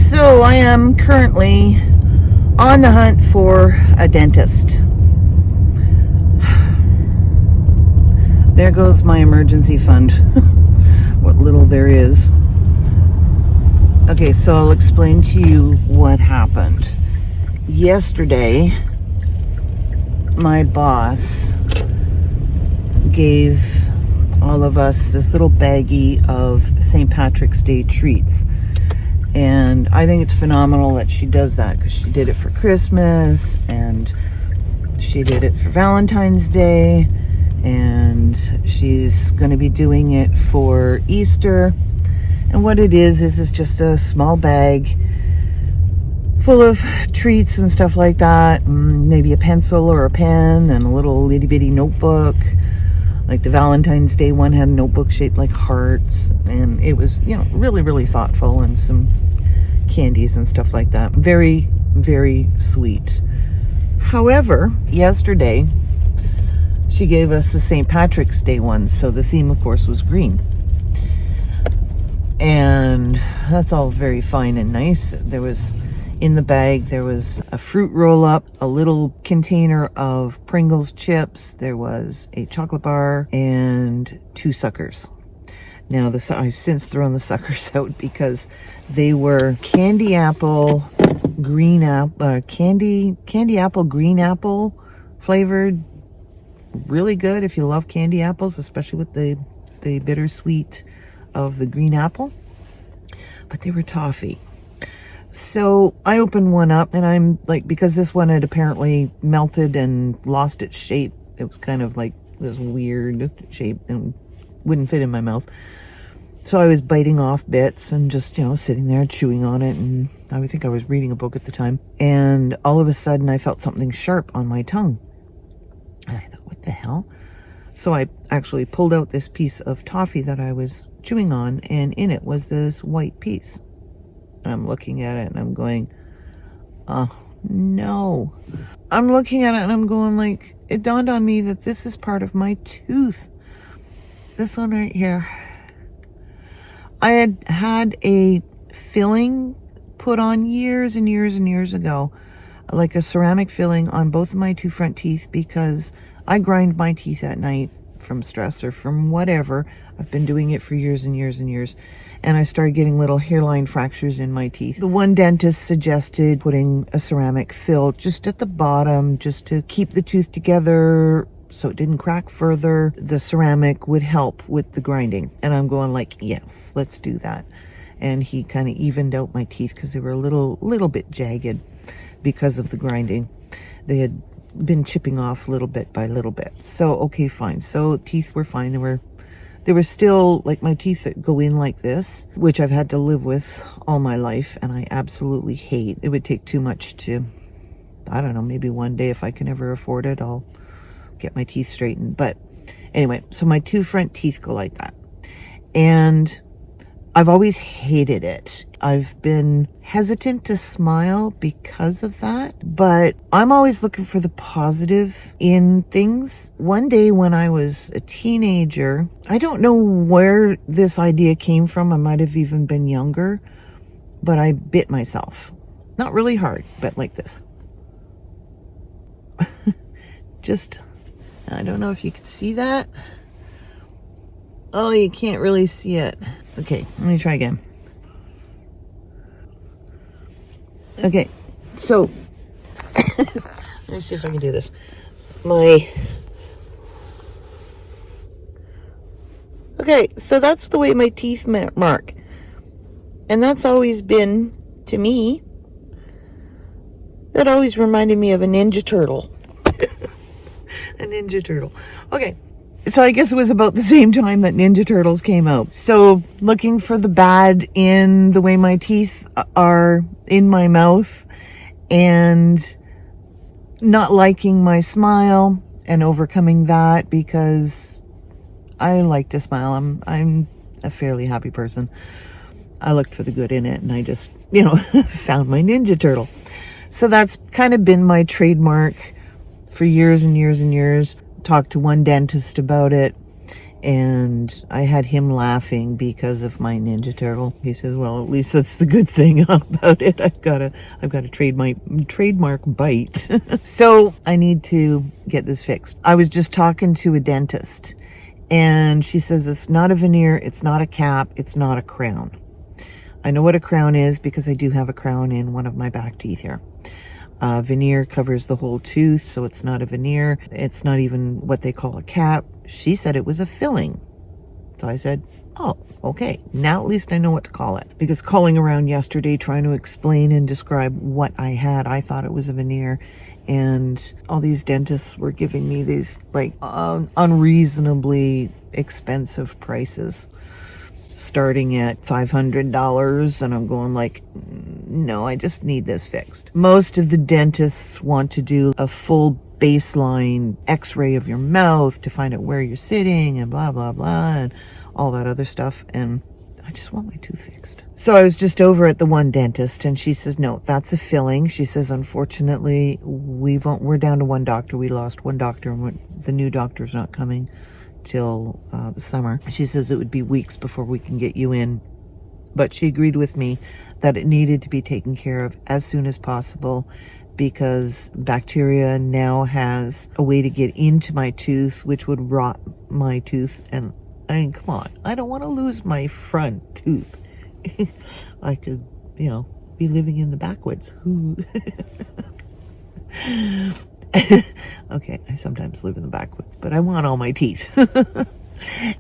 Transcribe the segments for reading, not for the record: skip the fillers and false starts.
So I am currently on the hunt for a dentist. There goes my emergency fund. What little there is. Okay, so I'll explain to you what happened. Yesterday, my boss gave all of us this little baggie of St. Patrick's Day treats. And I think it's phenomenal that she does that, because she did it for Christmas and she did it for Valentine's Day, and she's going to be doing it for Easter. And what it is it's just a small bag full of treats and stuff like that, maybe a pencil or a pen and a little itty bitty notebook. Like the Valentine's Day one had a notebook shaped like hearts, and it was, really, really thoughtful, and some candies and stuff like that. Very, very sweet. However, yesterday she gave us the St. Patrick's Day ones, so the theme, of course, was green. And that's all very fine and nice. In the bag, there was a fruit roll-up, a little container of Pringles chips, there was a chocolate bar, and 2 suckers. Now, I've since thrown the suckers out because they were candy apple, green apple flavored. Really good if you love candy apples, especially with the bittersweet of the green apple. But they were toffee. So I opened one up, and I'm like, because this one had apparently melted and lost its shape. It was kind of like this weird shape and wouldn't fit in my mouth. So I was biting off bits and just, sitting there chewing on it. And I would think I was reading a book at the time. And all of a sudden I felt something sharp on my tongue. And I thought, what the hell? So I actually pulled out this piece of toffee that I was chewing on, and in it was this white piece. And I'm looking at it and I'm going, oh no. I'm looking at it and I'm going like, it dawned on me that this is part of my tooth. This one right here. I had a filling put on years and years and years ago, like a ceramic filling on both of my 2 front teeth, because I grind my teeth at night from stress or from whatever. I've been doing it for years and years and years. And I started getting little hairline fractures in my teeth. The one dentist suggested putting a ceramic fill just at the bottom, just to keep the tooth together so it didn't crack further. The ceramic would help with the grinding. And I'm going like, yes, let's do that. And he kind of evened out my teeth because they were a little bit jagged because of the grinding. They had been chipping off little bit by little bit. So, okay, fine. So teeth were fine. There were still, like, my teeth that go in like this, which I've had to live with all my life, and I absolutely hate. It would take too much to, I don't know, maybe one day if I can ever afford it, I'll get my teeth straightened. But anyway, so my 2 front teeth go like that. And I've always hated it. I've been hesitant to smile because of that, but I'm always looking for the positive in things. One day when I was a teenager, I don't know where this idea came from. I might have even been younger, but I bit myself. Not really hard, but like this. Just, I don't know if you can see that. Oh, you can't really see it. Okay, let me try again. Okay, so let me see if I can do this. Okay, so that's the way my teeth mark. And that's always been, to me, that always reminded me of a Ninja Turtle. A Ninja Turtle. Okay. So I guess it was about the same time that Ninja Turtles came out. So looking for the bad in the way my teeth are in my mouth, and not liking my smile, and overcoming that because I like to smile. I'm a fairly happy person. I looked for the good in it, and I just, found my Ninja Turtle. So that's kind of been my trademark for years and years and years. Talked to one dentist about it, And I had him laughing because of my Ninja Turtle. He says, well, at least that's the good thing about it. I've got to trademark bite. So I need to get this fixed. I was just talking to a dentist, and she says it's not a veneer, it's not a cap, it's not a crown. I know what a crown is because I do have a crown in one of my back teeth here. Veneer covers the whole tooth, so it's not a veneer. It's not even what they call a cap. She said it was a filling. So I said, oh, okay. Now at least I know what to call it. Because calling around yesterday trying to explain and describe what I had, I thought it was a veneer. And all these dentists were giving me these like unreasonably expensive prices, starting at $500, and I'm going like, no, I just need this fixed. Most of the dentists want to do a full baseline x-ray of your mouth to find out where you're sitting and blah, blah, blah, and all that other stuff. And I just want my tooth fixed. So I was just over at the one dentist, and she says, no, that's a filling. She says, unfortunately, we're down to one doctor. We lost one doctor, and the new doctor's not coming till the summer. She says it would be weeks before we can get you in. But she agreed with me that it needed to be taken care of as soon as possible, because bacteria now has a way to get into my tooth, which would rot my tooth. And I mean, come on, I don't want to lose my front tooth. I could, be living in the backwoods. Okay, I sometimes live in the backwoods, but I want all my teeth.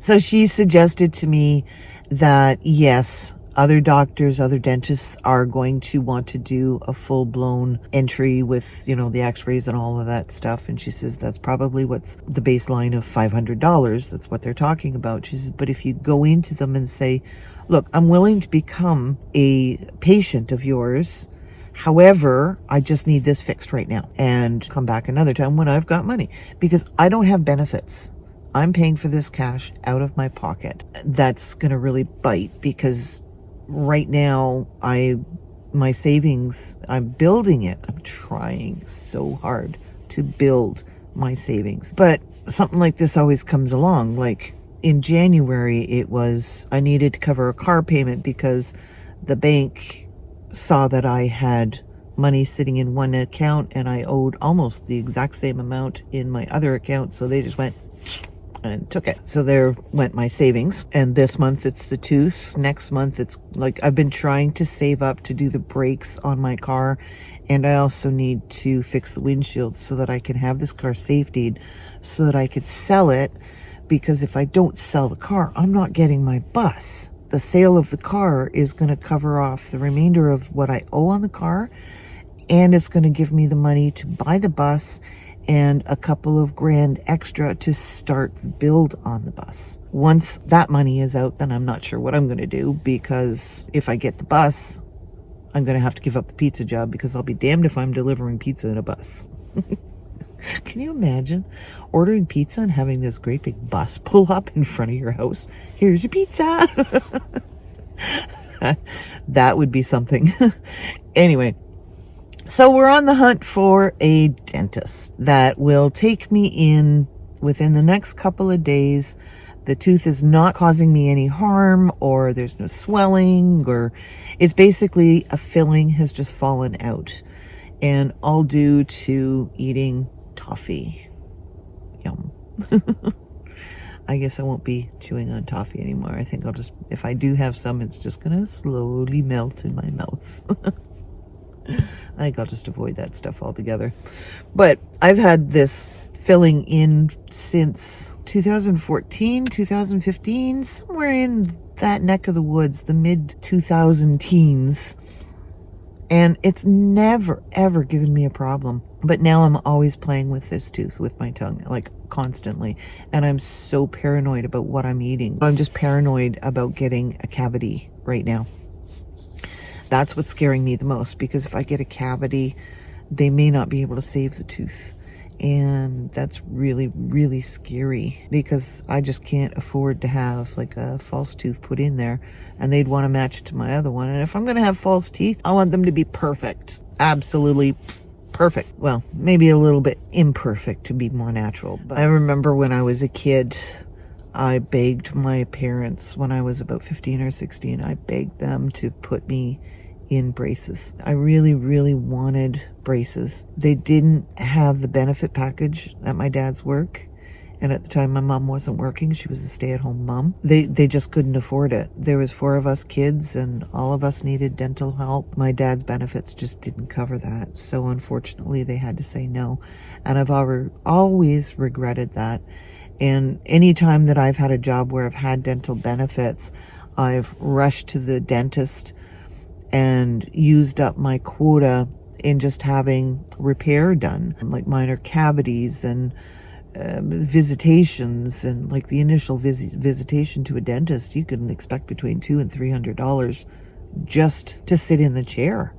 So she suggested to me that, yes, other doctors, other dentists are going to want to do a full-blown entry with, the x-rays and all of that stuff. And she says that's probably what's the baseline of $500. That's what they're talking about. She says, but if you go into them and say, look, I'm willing to become a patient of yours, however, I just need this fixed right now, and come back another time when I've got money, because I don't have benefits. I'm paying for this cash out of my pocket. That's going to really bite, because right now my savings, I'm building it. I'm trying so hard to build my savings. But something like this always comes along. Like in January, I needed to cover a car payment because the bank saw that I had money sitting in one account and I owed almost the exact same amount in my other account. So they just went and took it. So there went my savings. And this month it's the tooth. Next month it's like I've been trying to save up to do the brakes on my car. And I also need to fix the windshield so that I can have this car safetied, so that I could sell it. Because if I don't sell the car, I'm not getting my bus. The sale of the car is going to cover off the remainder of what I owe on the car, and it's going to give me the money to buy the bus and a couple of grand extra to start the build on the bus. Once that money is out, then I'm not sure what I'm going to do, because if I get the bus, I'm going to have to give up the pizza job, because I'll be damned if I'm delivering pizza in a bus. Can you imagine ordering pizza and having this great big bus pull up in front of your house? Here's your pizza. That would be something. Anyway, so we're on the hunt for a dentist that will take me in within the next couple of days. The tooth is not causing me any harm, or there's no swelling, or it's basically a filling has just fallen out, and all due to eating toffee. Yum. I guess I won't be chewing on toffee anymore. I think I'll just, if I do have some, it's just gonna slowly melt in my mouth. I think I'll just avoid that stuff altogether. But I've had this filling in since 2014, 2015, somewhere in that neck of the woods, the mid-2000 teens. And it's never, ever given me a problem. But now I'm always playing with this tooth with my tongue, like constantly. And I'm so paranoid about what I'm eating. I'm just paranoid about getting a cavity right now. That's what's scaring me the most, because if I get a cavity, they may not be able to save the tooth. And that's really, really scary, because I just can't afford to have like a false tooth put in there, and they'd want to match to my other one. And if I'm going to have false teeth, I want them to be perfect. Absolutely perfect. Well, maybe a little bit imperfect to be more natural. But I remember when I was a kid, I begged my parents when I was about 15 or 16. I begged them to put me in braces. I really, really wanted braces. They didn't have the benefit package at my dad's work. And at the time my mom wasn't working. She was a stay-at-home mom. They just couldn't afford it. There was 4 of us kids and all of us needed dental help. My dad's benefits just didn't cover that. So unfortunately they had to say no. And I've always regretted that. And any time that I've had a job where I've had dental benefits, I've rushed to the dentist and used up my quota in just having repair done, like minor cavities and visitations. And like the initial visitation to a dentist, you can expect between $200 and $300 just to sit in the chair,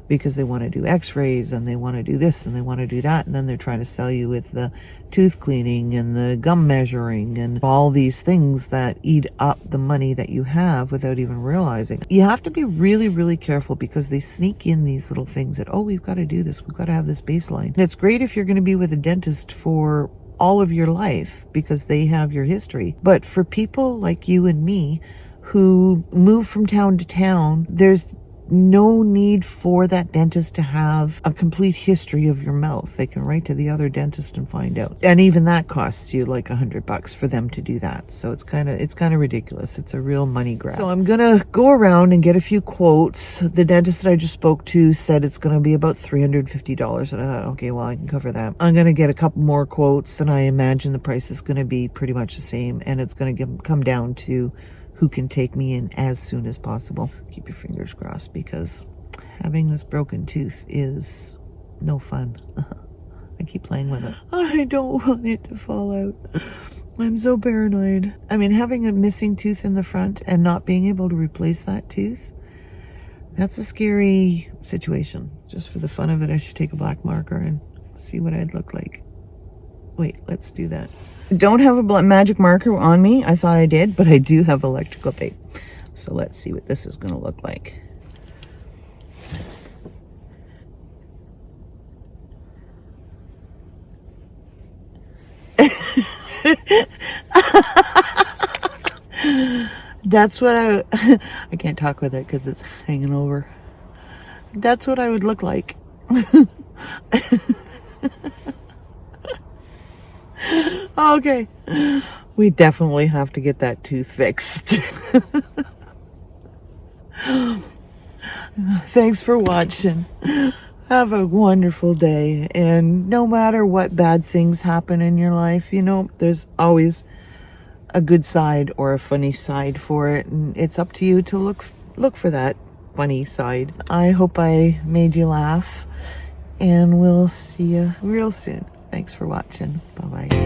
because they want to do x-rays and they want to do this and they want to do that, and then they're trying to sell you with the tooth cleaning and the gum measuring and all these things that eat up the money that you have without even realizing. You have to be really, really careful, because they sneak in these little things that, oh, we've got to do this, we've got to have this baseline. And it's great if you're going to be with a dentist for all of your life because they have your history. But for people like you and me who move from town to town, there's no need for that dentist to have a complete history of your mouth. They can write to the other dentist and find out. And even that costs you like $100 for them to do that. So it's kind of ridiculous. It's a real money grab. So I'm gonna go around and get a few quotes. The dentist that I just spoke to said it's gonna be about $350. And I thought, okay, well, I can cover that. I'm gonna get a couple more quotes, and I imagine the price is gonna be pretty much the same. And it's gonna come down to who can take me in as soon as possible. Keep your fingers crossed, because having this broken tooth is no fun. I keep playing with it. I don't want it to fall out. I'm so paranoid. I mean, having a missing tooth in the front and not being able to replace that tooth, that's a scary situation. Just for the fun of it, I should take a black marker and see what I'd look like. Wait, let's do that. Don't have a magic marker on me. I thought I did, but I do have electrical tape. So let's see what this is going to look like. That's what I can't talk with it because it's hanging over. That's what I would look like. Okay, we definitely have to get that tooth fixed. Thanks for watching. Have a wonderful day. And no matter what bad things happen in your life, you know, there's always a good side or a funny side for it. And it's up to you to look for that funny side. I hope I made you laugh. And we'll see you real soon. Thanks for watching. Bye-bye.